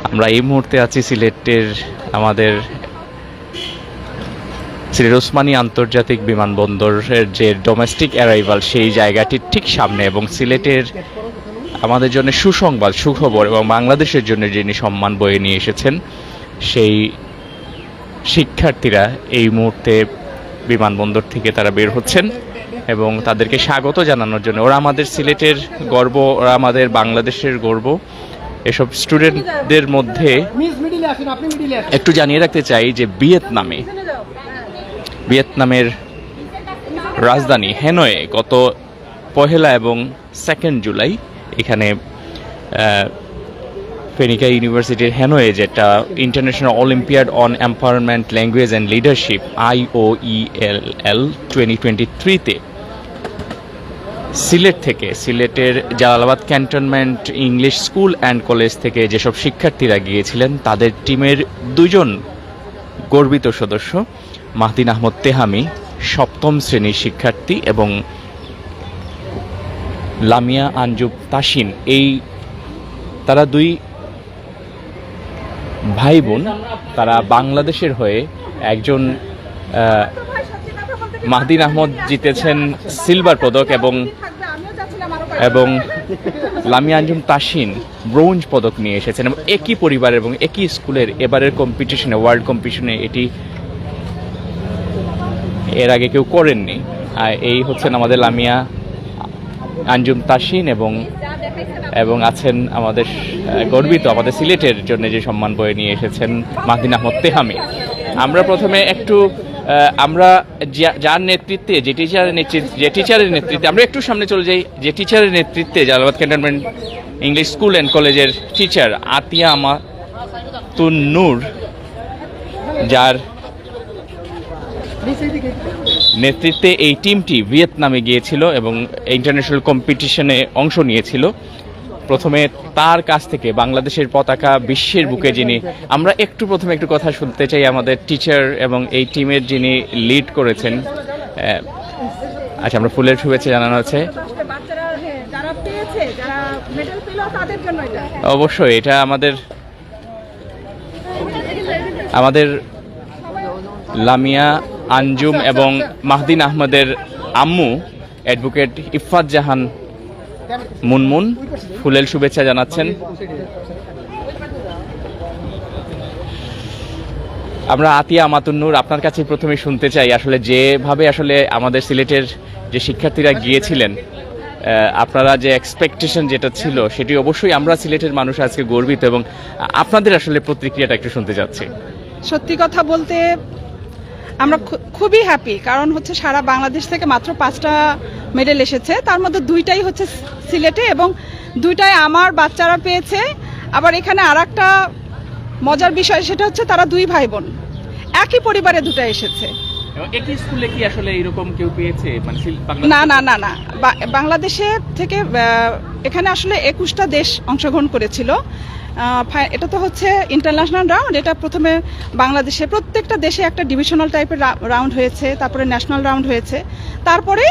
আমরা এই মুহূর্তে আছি সিলেটের আমাদের সিলেট ওসমানী আন্তর্জাতিক বিমানবন্দরের যে ডোমেস্টিক অ্যারাইভাল সেই জায়গাটির ঠিক সামনে, এবং সিলেটের আমাদের জন্য সুসংবাদ সুখবর এবং বাংলাদেশের জন্য যিনি সম্মান বয়ে নিয়ে এসেছেন সেই শিক্ষার্থীরা এই মুহূর্তে বিমানবন্দর থেকে তারা বের হচ্ছেন এবং তাদেরকে স্বাগত জানানোর জন্য। ওরা আমাদের সিলেটের গর্ব, ওরা আমাদের বাংলাদেশের গর্ব। এসব স্টুডেন্টদের মধ্যে একটু জানিয়ে রাখতে চাই যে ভিয়েতনামের রাজধানী হ্যানয়ে গত 1 এবং 2 জুলাই এখানে ফেনিকা ইউনিভার্সিটির হ্যানয়ে, যেটা International Olympiad on Empowerment Language and Leadership IOELL 2023-তে সিলেট থেকে, সিলেটের Jalalabad cantonment English School and College থেকে যেসব শিক্ষার্থীরা গিয়েছিলেন তাদের টিমের 2জন গর্বিত সদস্য, মাহদিন আহমদ তেহামি 7ম শ্রেণীর শিক্ষার্থী এবং লামিয়া আঞ্জুম তাসিন, তারা 2 ভাই বোন। তারা বাংলাদেশের হয়ে, একজন মাহদিন আহমদ জিতেছেন সিলভার পদক এবং লামিয়া আঞ্জুম তাসিন ব্রোঞ্জ পদক নিয়ে এসেছেন, এবং একই পরিবার এবং একই স্কুলের এবারের কম্পিটিশনে, ওয়ার্ল্ড কম্পিটিশনে এটি এর আগে কেউ করেননি। এই হচ্ছেন আমাদের লামিয়া আঞ্জুম তাসিন এবং আছেন আমাদের গর্বিত, আমাদের সিলেটের জন্য যে সম্মান বয়ে নিয়ে এসেছেন মাহদিন আহমদ তেহামি। আমরা প্রথমে একটু আমরা যার নেতৃত্বে, যে টিচারের নেতৃত্বে আমরা একটু সামনে চলে যাই, যে টিচারের নেতৃত্বে Jalalabad cantonment English School and কলেজের টিচার আতিয়া আমাতুন্নুর, যার নেতৃত্বে এই টিমটি ভিয়েতনামে গিয়েছিল এবং ইন্টারন্যাশনাল কম্পিটিশনে অংশ নিয়েছিল। প্রথমে তার কাছ থেকে বাংলাদেশের পতাকা বিশ্বের বুকে, যিনি আমরা প্রথমে একটু কথা শুনতে চাই আমাদের টিচার এবং এই টিমের যিনি লিড করেছেন। আচ্ছা, আমরা ফুলের শুভেচ্ছা জানানো হচ্ছে। অবশ্যই এটা আমাদের লামিয়া আঞ্জুম এবং মাহদিন আহমদের আম্মু অ্যাডভোকেট ইফফাত জাহান মুনমুন ফুলের শুভেচ্ছা জানাচ্ছেন। আমরা আতিয়া আমাতুন্নুর, আপনার কাছে প্রথমে শুনতে চাই, আসলে যেভাবে আসলে আমাদের সিলেটের যে শিক্ষার্থীরা গিয়েছিলেন, আপনারা যে এক্সপেকটেশন যেটা ছিল সেটি অবশ্যই আমরা সিলেটের মানুষ আজকে গর্বিত, এবং আপনাদের আসলে প্রতিক্রিয়াটা একটু শুনতে চাচ্ছি। সত্যি কথা বলতে আমরা খুবই হ্যাপি, কারণ হচ্ছে সারা বাংলাদেশ থেকে মাত্র 5টা মেডেল এসেছে, তার মধ্যে 2টাই হচ্ছে সিলেটে এবং 2টাই আমার বাচ্চারা পেয়েছে। আবার এখানে আরেকটা মজার বিষয়, সেটা হচ্ছে তারা 2 ভাই বোন, একই পরিবারে 2টা এসেছে। একই স্কুলে কি আসলে এরকম কেউ পেয়েছে? না না না না, বাংলাদেশে থেকে এখানে আসলে 21টা দেশ অংশগ্রহণ করেছিল। এটা তো হচ্ছে ইন্টারন্যাশনাল রাউন্ড। এটা প্রথমে বাংলাদেশে প্রত্যেকটা দেশে একটা ডিভিশনাল টাইপের রাউন্ড হয়েছে, তারপরে ন্যাশনাল রাউন্ড হয়েছে, তারপরে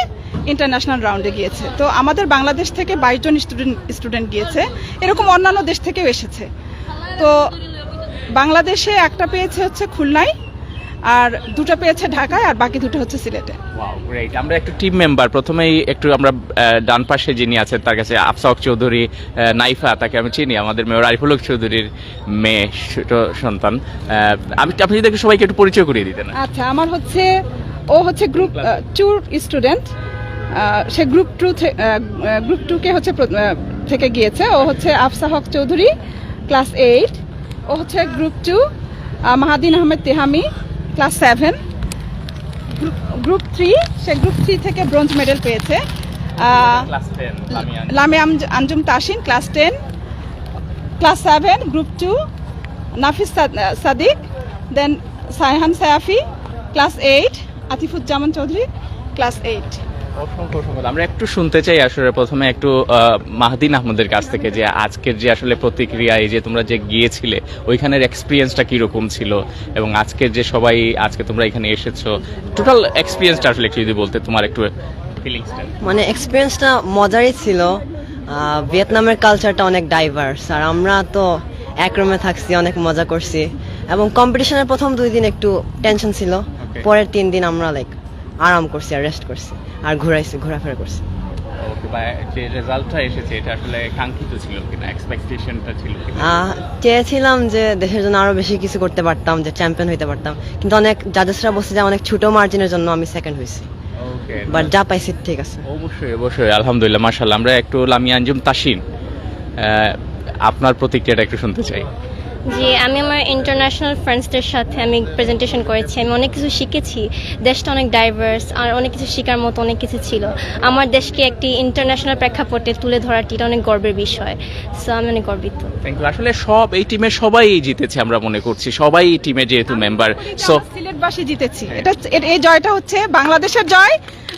ইন্টারন্যাশনাল রাউন্ডে গিয়েছে। তো আমাদের বাংলাদেশ থেকে 22 জন স্টুডেন্ট গিয়েছে, এরকম অন্যান্য দেশ থেকেও এসেছে। তো বাংলাদেশে একটা পেয়েছে হচ্ছে খুলনায়, আর 2টা পেয়েছে ঢাকায়, আর বাকি 2টা হচ্ছে সিলেটে। আমরা একটু টিম মেম্বার, প্রথমেই একটু আমরা ডান পাশে যিনি আছেন তার কাছে, আফসাক চৌধুরী নাইফা, তাকে আমি চিনি, আমাদের মেয়র আরিফুল হক চৌধুরীর মেয়ে, ছোট সন্তান। আপনি যদি সবাইকে একটু পরিচয় করিয়ে দিতেন। আচ্ছা, ও হচ্ছে গ্রুপ 2 স্টুডেন্ট, সে গ্রুপ 2 কে হচ্ছে থেকে গিয়েছে। ও হচ্ছে আফসা হক চৌধুরী, ক্লাস 8। ও হচ্ছে গ্রুপ 2 মাহদিন আহমেদ তেহামি, ক্লাস 7। গ্রুপ 3, সে গ্রুপ 3 থেকে ব্রোঞ্জ মেডেল পেয়েছে। Lamia Anjum Tasin, class 10। Class 7 group 2 নাফিস সাদিক, দেন সাইহান সায়াফি, ক্লাস 8। আতিফুজ্জামান চৌধুরী, ক্লাস 8। অসংখ্য। আমরা একটু শুনতে চাই আসলে প্রথমে একটু মাহদিন আহমদের কাছ থেকে, যে আজকের যে আসলে প্রতিক্রিয়া, এই যে তোমরা যে গিয়েছিলে ওইখানের এক্সপিরিয়েন্সটা কিরকম ছিল, এবং আজকের যে সবাই আজকে তোমরা এখানে এসেছো, টোটাল এক্সপিরিয়েন্সটা আসলে একটু যদি বলতে, তোমার একটু ফিলিংসটা। মানে এক্সপিরিয়েন্সটা মজারই ছিল। ভিয়েতনামের কালচারটা অনেক ডাইভার্স, আর আমরা তো এক রুমে থাকছি, অনেক মজা করছি এবং কম্পিটিশনের প্রথম 2 দিন একটু টেনশন ছিল, পরের 3 দিন আমরা লাইক আরাম করছি আর রেস্ট করছি আর ঘোরাফেরা করছি। যে রেজাল্টটা এসেছে এটা আসলে কাঙ্ক্ষিত ছিল কিনা, এক্সপেকটেশনটা ছিল কিনা? চেয়েছিলাম যে দেশের জন্য আরো বেশি কিছু করতে পারতাম, যে চ্যাম্পিয়ন হইতে পারতাম, কিন্তু অনেক জাজেসরা বলছে যে অনেক ছোট মার্জিনের জন্য আমি সেকেন্ড হয়েছি, বাট যা পাইছি ঠিক আছে। অবশ্যই আলহামদুলিল্লাহ মাশাআল্লাহ। আমরা একটু লামিয়া আঞ্জুম তাসিন, আপনার প্রতিক্রিয়াটা একটু শুনতে চাই। জি, আমি আমার ইন্টারন্যাশনাল ফ্রেন্ডসদের সাথে আমি প্রেজেন্টেশন করেছি, আমি অনেক কিছু শিখেছি, দেশটা অনেক ডাইভার্স আর অনেক কিছু শেখার মতো অনেক কিছু ছিল। আমার দেশকে একটি ইন্টারন্যাশনাল প্রেক্ষাপটে তুলে ধরাটি এটা অনেক গর্বের বিষয়, সো আমি অনেক গর্বিত। Thank you. আসলে এই টিমে সবাই জিতেছে আমরা মনে করছি, সবাই এই টিমে যেহেতু মেম্বার, সো সিলেটবাসী জিতেছি। এই জয়টা হচ্ছে বাংলাদেশের জয়,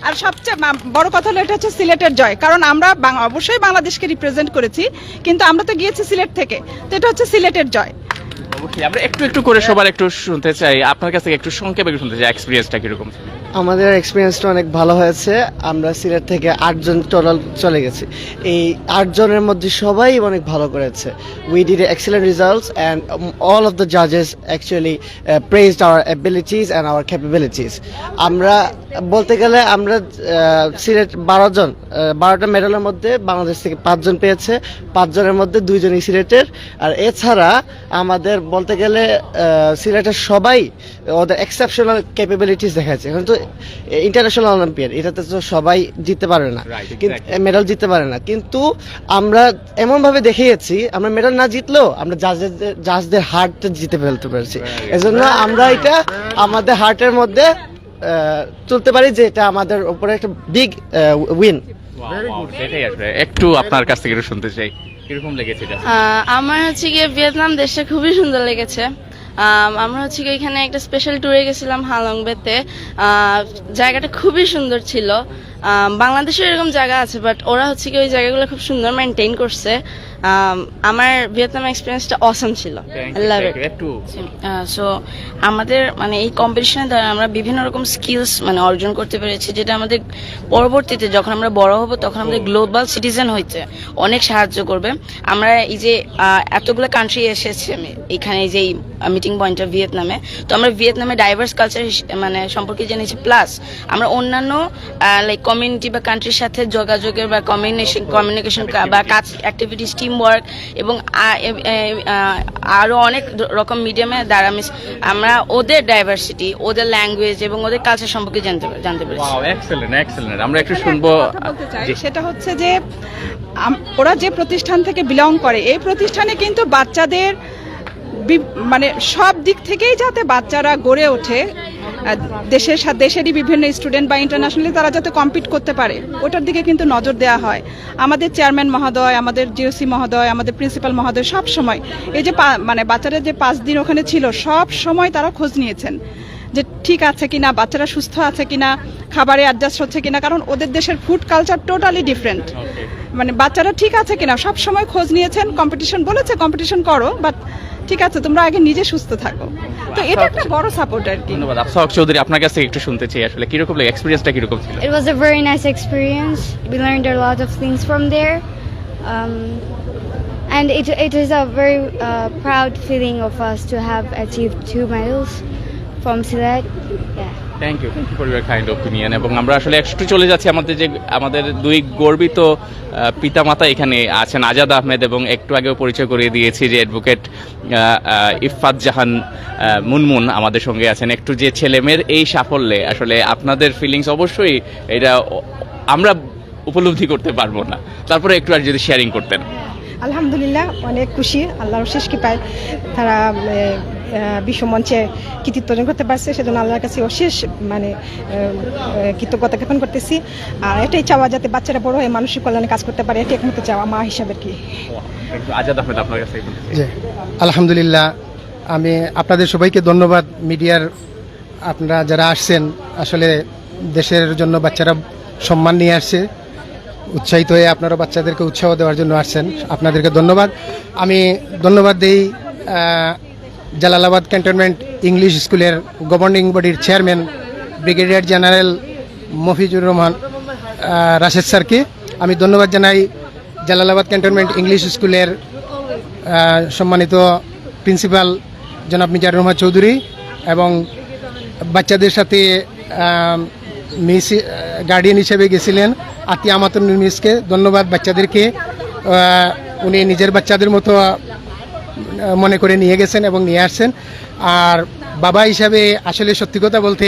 আর সবচেয়ে বড় কথা হলো এটা হচ্ছে সিলেটের জয়, কারণ আমরা অবশ্যই বাংলাদেশকে রিপ্রেজেন্ট করেছি, কিন্তু আমরা তো গিয়েছি সিলেট থেকে, তো এটা হচ্ছে সিলেটের জয়। অবশ্যই আমরা একটু করে সবার একটু শুনতে চাই, আপনার কাছ থেকে একটু সংক্ষেপে শুনতে চাই এক্সপিরিয়েন্সটা কিরকম ছিল। আমাদের এক্সপিরিয়েন্সটা অনেক ভালো হয়েছে। আমরা সিলেট থেকে 8 জন টোটাল চলে গেছি, এই 8 জনের মধ্যে সবাই অনেক ভালো করেছে। We did excellent results and all of the জাজেস actually praised our abilities and our capabilities. আমরা বলতে গেলে আমরা সিলেট 12টা মেডেলের মধ্যে বাংলাদেশ থেকে 5 জন পেয়েছে, 5 জনের মধ্যে 2 জনই সিলেটের। আর এছাড়া আমাদের বলতে গেলে সিলেটের সবাই ওদের এক্সেপশনাল ক্যাপাবিলিটিস দেখাচ্ছে। এখন তো ইন্টারন্যাশনাল অলিম্পিয়াড, এটাতে তো সবাই জিততে পারে না, কিন্তু মেডেল জিততে পারে না, কিন্তু আমরা এমনভাবে দেখিয়েছি আমরা মেডেল না জিতলেও আমরা জাজদের হার্টটা জিতে ফেলতে পেরেছি। এজন্য আমরা এটা আমাদের হার্টের মধ্যে তুলতে পারি যে এটা আমাদের উপরে একটা বিগ উইন। সেটাই আসলে একটু আপনার কাছ থেকে শুনতে চাই কিরকম লেগেছে এটা। আমার হচ্ছে গিয়ে ভিয়েতনাম দেশটা খুবই সুন্দর লেগেছে। আমরা হচ্ছে গিয়ে এখানে একটা স্পেশাল ট্যুরে গেছিলাম হালংবেতে, জায়গাটা খুবই সুন্দর ছিল। বাংলাদেশের এরকম জায়গা আছে, বাট ওরা হচ্ছে কি ওই জায়গাগুলো খুব সুন্দর মেনটেন করছে। আমার ভিয়েতনাম এক্সপিরিয়েন্সটা অসম ছিল। সো আমাদের মানে এই কম্পিটিশনের দ্বারা আমরা বিভিন্ন রকম স্কিলস মানে অর্জন করতে পেরেছি, যেটা আমাদের পরবর্তীতে যখন আমরা বড় হব তখন আমাদের গ্লোবাল সিটিজেন হইতে অনেক সাহায্য করবে। আমরা এই যে এতগুলো কান্ট্রি এসেছে এখানে, এই যে মিটিং পয়েন্টটা ভিয়েতনামে, তো আমরা ভিয়েতনামে ডাইভার্স কালচার মানে সম্পর্কে জেনেছি, প্লাস আমরা অন্যান্য লাইক কমিউনিটি বা কান্ট্রির সাথে যোগাযোগের বা কমিউনিকেশন বা কাজ অ্যাক্টিভিটিস, টিম ওয়ার্ক এবং আরো অনেক রকম মিডিয়ামে দ্বারা আমরা ওদের ডাইভার্সিটি, ওদের ল্যাঙ্গুয়েজ এবং ওদের কালচার সম্পর্কে জানতে পেরেছি। আমরা একটু শুনবো। সেটা হচ্ছে যে ওরা যে প্রতিষ্ঠান থেকে বিলং করে, এই প্রতিষ্ঠানে কিন্তু বাচ্চাদের মানে সব দিক থেকেই যাতে বাচ্চারা গড়ে ওঠে, দেশেরই বিভিন্ন স্টুডেন্ট বা ইন্টারন্যাশনালি তারা যাতে কম্পিট করতে পারে, ওটার দিকে কিন্তু নজর দেওয়া হয়। আমাদের চেয়ারম্যান মহোদয়, আমাদের জিওসি মহোদয়, আমাদের প্রিন্সিপাল মহোদয় সব সময় এই যে মানে বাচ্চারা যে 5 দিন ওখানে ছিল, সব সময় তারা খোঁজ নিয়েছেন যে ঠিক আছে কিনা, বাচ্চারা সুস্থ আছে কিনা, খাবারে অ্যাডজাস্ট হচ্ছে কিনা, কারণ ওদের দেশের ফুড কালচার টোটালি ডিফারেন্ট। মানে বাচ্চারা ঠিক আছে কিনা সব সময় খোঁজ নিয়েছেন। কম্পিটিশন বলেছে কম্পিটিশন করো, বাট ঠিক আছে তোমরা আগে নিজে সুস্থ থাকো, তো এটা একটা বড় সাপোর্ট আর কি। ধন্যবাদ। আফসাক চৌধুরী, আপনার কাছে একটু শুনতে চাই আসলে কিরকম লাগে, এক্সপেরিয়েন্সটা কিরকম ছিল? It was a very nice experience. We learned a lot of things from there. And it is a very proud feeling of us to have achieved 2 medals from Sylhet. Yeah. Thank you for your kind opinion. এবং আমরা আসলে একটু চলে যাচ্ছি আমাদের 2 গর্বিত পিতামাতা এখানে আছেন, আজাদ আহমেদ এবং একটু আগেও পরিচয় করিয়ে দিয়েছি যে অ্যাডভোকেট ইফফাত জাহান মুনমুন আমাদের সঙ্গে আছেন। একটু যে ছেলেমেয়ের এই সাফল্যে আসলে আপনাদের ফিলিংস অবশ্যই এটা আমরা উপলব্ধি করতে পারবো না, তারপরে একটু আর যদি শেয়ারিং করতেন। আলহামদুলিল্লাহ অনেক খুশি, আল্লাহর শেষ কৃপায় তারা বিশ্বমঞ্চে কৃতিত্ব অর্জন করতে পারছে, সেজন্য আল্লাহর কাছে অশেষ মানে কৃতজ্ঞতা জ্ঞাপন করতেছি। আর এটাই চাওয়া যাতে বাচ্চারা বড় হয়ে মানসিক কল্যাণে কাজ করতে পারে, এটাই একমাত্র চাওয়া মা হিসাবে কি। আজাদ আহমেদ, আপনার কাছে। আলহামদুলিল্লাহ, আমি আপনাদের সবাইকে ধন্যবাদ, মিডিয়ার আপনারা যারা আসছেন, আসলে দেশের জন্য বাচ্চারা সম্মান নিয়ে আসছে, উৎসাহিত হয়ে আপনারা বাচ্চাদেরকে উৎসাহ দেওয়ার জন্য আসছেন, আপনাদেরকে ধন্যবাদ। আমি ধন্যবাদ দিই জালালাবাদ ক্যান্টনমেন্ট ইংলিশ স্কুলের গভর্নিং বডির chairman brigadier general Mafizur Rahman Rashed স্যারকে। আমি ধন্যবাদ জানাই জালালাবাদ ক্যান্টনমেন্ট ইংলিশ স্কুলের সম্মানিত প্রিন্সিপাল জনাব মিজানুর রহমান চৌধুরী এবং বাচ্চাদের সাথে মিস গার্ডিয়ান হিসেবে গেছিলেন আতিয়া আমাতুন মিসকে ধন্যবাদ। বাচ্চাদেরকে উনি নিজের বাচ্চাদের মতো মনে করে নিয়ে গেছেন এবং নিয়ে আসছেন। আর বাবা হিসাবে আসলে সত্যি কথা বলতে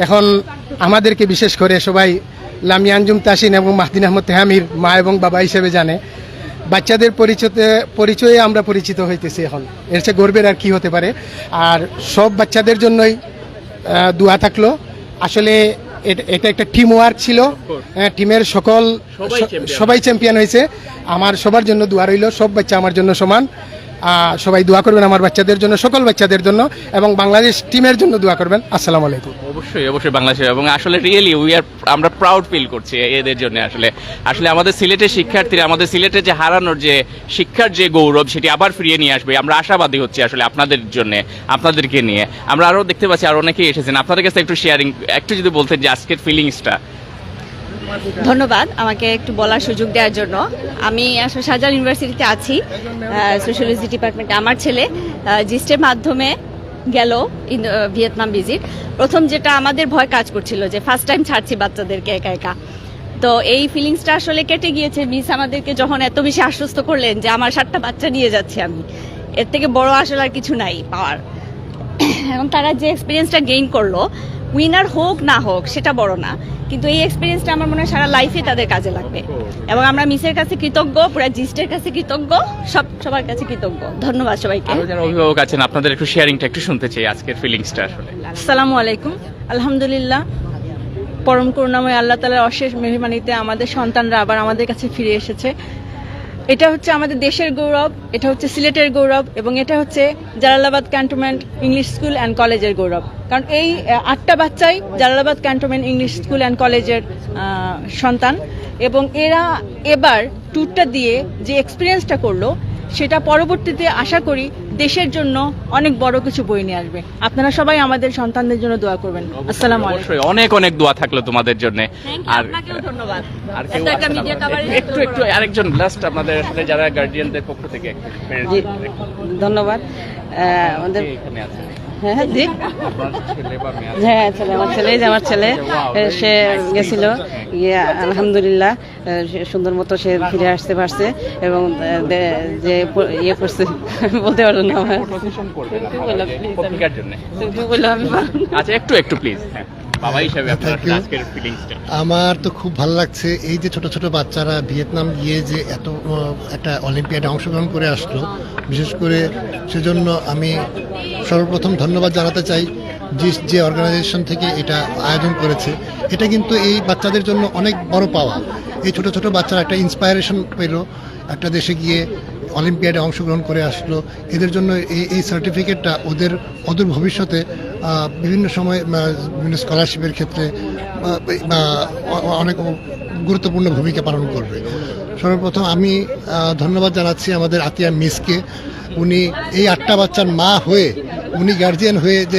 এখন আমাদেরকে বিশেষ করে সবাই লামিয়া আঞ্জুম তাসিন এবং মাহদিন আহমদ তেহামির মা এবং বাবা হিসেবে জানে। বাচ্চাদের পরিচয়ে আমরা পরিচিত হইতেছি এখন, এর চেয়ে গর্বের আর কি হতে পারে। আর সব বাচ্চাদের জন্যই দোয়া থাকলো। আসলে এটা একটা টিম ওয়ার্ক ছিল, টিমের সবাই চ্যাম্পিয়ন হয়েছে। আমার সবার জন্য দোয়া রইল, সব বাচ্চা আমার জন্য সমান। সবাই দোয়া করবেন আমার বাচ্চাদের জন্য, সকল বাচ্চাদের জন্য, এবং বাংলাদেশ টিমের জন্য দোয়া করবেন। আসসালামু আলাইকুম। অবশ্যই বাংলাদেশ, এবং আসলে রিয়েলি আমরা প্রাউড ফিল করছি এদের জন্য। আসলে আমাদের সিলেটের শিক্ষার্থীরা, আমাদের সিলেটের যে হারানোর যে শিক্ষার যে গৌরব, সেটি আবার ফিরিয়ে নিয়ে আসবে। আমরা আশাবাদী হচ্ছি আসলে আপনাদের জন্য, আপনাদেরকে নিয়ে। আমরা আরও দেখতে পাচ্ছি আরও অনেকেই এসেছেন। আপনাদের কাছে একটু শেয়ারিং, একটু যদি বলতেন যে আজকের ফিলিংসটা। ধন্যবাদ আমাকে একটু বলার সুযোগ দেওয়ার জন্য। আমি আসলে শাহজালাল ইউনিভার্সিটিতে আছি, সোশ্যালজি ডিপার্টমেন্টে। আমার ছেলে জিস্টের মাধ্যমে গেল ভিয়েতনাম ভিজিট। প্রথম যেটা আমাদের ভয় কাজ করছিল যে ফার্স্ট টাইম ছাড়ছি বাচ্চাদেরকে একা একা, তো এই ফিলিংসটা আসলে কেটে গিয়েছে। মিস আমাদেরকে যখন এত বেশি আশ্বস্ত করলেন যে আমার 7টা বাচ্চা নিয়ে যাচ্ছি আমি, এর থেকে বড় আসলে আর কিছু নাই পাওয়ার। এবং তারা যে এক্সপিরিয়েন্সটা গেইন করলো, উইনার হোক না হোক সেটা বড় না, কিন্তু এই এক্সপিরিয়েন্সটা আমার মনে হয় সারা লাইফে তাদের কাজে লাগবে। এবং আমরা মিসের কাছে কৃতজ্ঞ, পুরো জিস্টের কাছে কৃতজ্ঞ, সবার কাছে কৃতজ্ঞ। ধন্যবাদ সবাইকে। আরো যারা অভিভাবক আছেন আপনাদের একটু শেয়ারিংটা একটু শুনতে চাই আজকের ফিলিংসটা আসলে। আসসালামু আলাইকুম। আলহামদুলিল্লাহ, পরম করুণাময় আল্লাহ তাআলার অশেষ মেহরবানিতে আমাদের সন্তানরা আবার আমাদের কাছে ফিরে এসেছে। এটা হচ্ছে আমাদের দেশের গৌরব, এটা হচ্ছে সিলেটের গৌরব, এবং এটা হচ্ছে Jalalabad cantonment English School and কলেজের গৌরব। কারণ এই 8টা বাচ্চাই Jalalabad cantonment English School and কলেজের সন্তান, এবং এরা এবার ট্যুরটা দিয়ে যে এক্সপিরিয়েন্সটা করলো, সেটা পরবর্তীতে আশা করি দেশের জন্য অনেক বড় কিছু বয়ে নিয়ে আসবে। আপনারা সবাই আমাদের সন্তানদের জন্য দোয়া করবেন। আসসালামু আলাইকুম। অবশ্যই অনেক দোয়া থাকলো তোমাদের জন্য। আর আপনাকেও ধন্যবাদ। আর কেউ একটু আরেকজন লাস্ট আপনাদের সাথে যারা গার্ডিয়ানদের পক্ষ থেকে ধন্যবাদ। আমাদের এখানে আছে হ্যাঁ জি, হ্যাঁ ছেলে, আমার ছেলে সে গেছিল গিয়ে আলহামদুলিল্লাহ সুন্দর মতো সে ফিরে আসতে পারছে, এবং যে ইয়ে করছে বলতে পারলো না আমার। আচ্ছা একটু প্লিজ বাবা হিসাবে আপনার আজকের ফিলিংসটা। আমার তো খুব ভালো লাগছে এই যে ছোট ছোট বাচ্চারা ভিয়েতনাম গিয়ে যে এত একটা অলিম্পিয়াডে অংশগ্রহণ করে আসলো। বিশেষ করে সেজন্য আমি সর্বপ্রথম ধন্যবাদ জানাতে চাই যে অর্গানাইজেশন থেকে এটা আয়োজন করেছে। এটা কিন্তু এই বাচ্চাদের জন্য অনেক বড় পাওয়া। এই ছোট ছোট বাচ্চারা একটা ইন্সপায়ারেশন পেল, একটা দেশে গিয়ে অলিম্পিয়াডে অংশগ্রহণ করে আসলো। এদের জন্য এই সার্টিফিকেটটা ওদের অদূর ভবিষ্যতে বিভিন্ন সময় বিভিন্ন স্কলারশিপের ক্ষেত্রে অনেক গুরুত্বপূর্ণ ভূমিকা পালন করবে। সর্বপ্রথম আমি ধন্যবাদ জানাচ্ছি আমাদের আতিয়া মিসকে। উনি এই 8টা বাচ্চার মা হয়ে, উনি গার্জিয়ান হয়ে, যে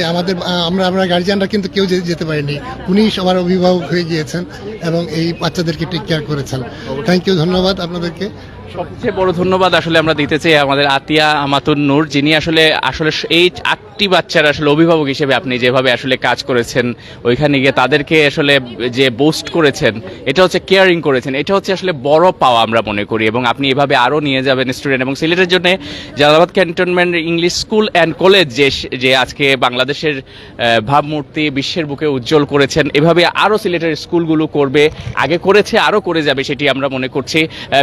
আমরা গার্জিয়ানরা কিন্তু কেউ যেতে পারিনি, উনি সবার অভিভাবক হয়ে গিয়েছেন এবং এই বাচ্চাদেরকে টেক কেয়ার করেছেন। থ্যাংক ইউ, ধন্যবাদ আপনাদেরকে। সবচেয়ে বড় ধন্যবাদ আসলে আমরা দিতে চাই আমাদের আতিয়া আমাতুন নূর, যিনি আসলে এই 8টি বাচ্চার আসলে অভিভাবক হিসেবে আপনি যেভাবে আসলে কাজ করেছেন, ওইখানে গিয়ে তাদেরকে আসলে যে বুস্ট করেছেন, এটা হচ্ছে কেয়ারিং করেছেন, এটা হচ্ছে আসলে বড় পাওয়া আমরা মনে করি। এবং আপনি এভাবে আরও নিয়ে যাবেন স্টুডেন্ট, এবং সিলেটের জন্য Jalalabad cantonment English School and college যে আজকে বাংলাদেশের ভাবমূর্তি বিশ্বের বুকে উজ্জ্বল করেছেন, এভাবে আরও সিলেটের স্কুলগুলো করবে, আগে করেছে আরও করে যাবে, সেটি আমরা মনে করছি।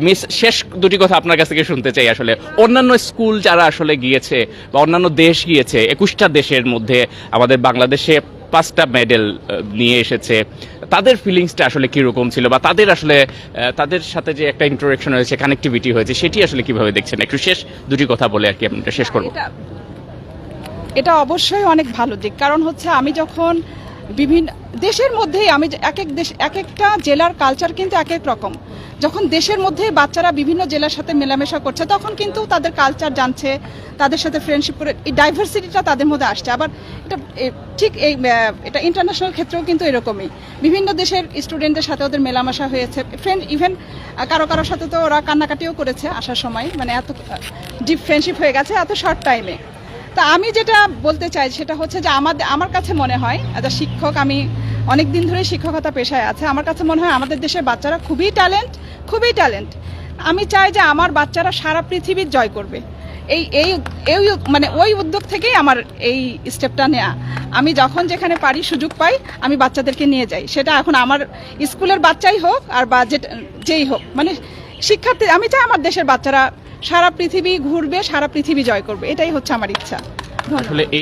মিস, শেষ দুটি কথা আপনার কাছ থেকে শুনতে চাই। আসলে অন্যান্য স্কুল যারা আসলে গিয়েছে বা অন্যান্য দেশ গিয়েছে, 21টা দেশের মধ্যে আমাদের বাংলাদেশে 5টা মেডেল নিয়ে এসেছে, তাদের ফিলিংসটা আসলে কিরকম ছিল, বা তাদের সাথে যে একটা ইন্টারেকশন হয়েছে, কানেক্টিভিটি হয়েছে, সেটি আসলে কিভাবে দেখছেন? একটু শেষ দুটি কথা বলে আর কি আমরা শেষ করবো। এটা অবশ্যই অনেক ভালো দিক। কারণ হচ্ছে আমি যখন দেশের মধ্যেই আমি এক এক দেশ এক একটা জেলার কালচার কিন্তু এক এক রকম। যখন দেশের মধ্যে বাচ্চারা বিভিন্ন জেলার সাথে মেলামেশা করছে তখন কিন্তু তাদের কালচার জানছে, তাদের সাথে ফ্রেন্ডশিপ করে এই ডাইভার্সিটিটা তাদের মধ্যে আসছে। আবার এটা ঠিক এটা ইন্টারন্যাশনাল ক্ষেত্রেও কিন্তু এরকমই, বিভিন্ন দেশের স্টুডেন্টদের সাথে ওদের মেলামেশা হয়েছে, ফ্রেন্ড ইভেন কারোর সাথে তো ওরা কান্নাকাটিও করেছে আসার সময়, মানে এত ডিপ ফ্রেন্ডশিপ হয়ে গেছে এত শর্ট টাইমে। তা আমি যেটা বলতে চাই সেটা হচ্ছে যে আমার কাছে মনে হয় এজ আ শিক্ষক, আমি অনেক দিন ধরে শিক্ষকতা পেশায় আছে, আমার কাছে মনে হয় আমাদের দেশের বাচ্চারা খুবই ট্যালেন্ট। আমি চাই যে আমার বাচ্চারা সারা পৃথিবীর জয় করবে। এই মানে ওই উদ্যোগ থেকেই আমার এই স্টেপটা নেওয়া। আমি যখন যেখানে পারি সুযোগ পাই আমি বাচ্চাদেরকে নিয়ে যাই, সেটা এখন আমার স্কুলের বাচ্চাই হোক আর বা যেই হোক, মানে শিক্ষার্থী। আমি চাই আমার দেশের বাচ্চারা সারা পৃথিবী ঘুরবে, সারা পৃথিবী জয় করবে, এটাই হচ্ছে আমার ইচ্ছা। আসলে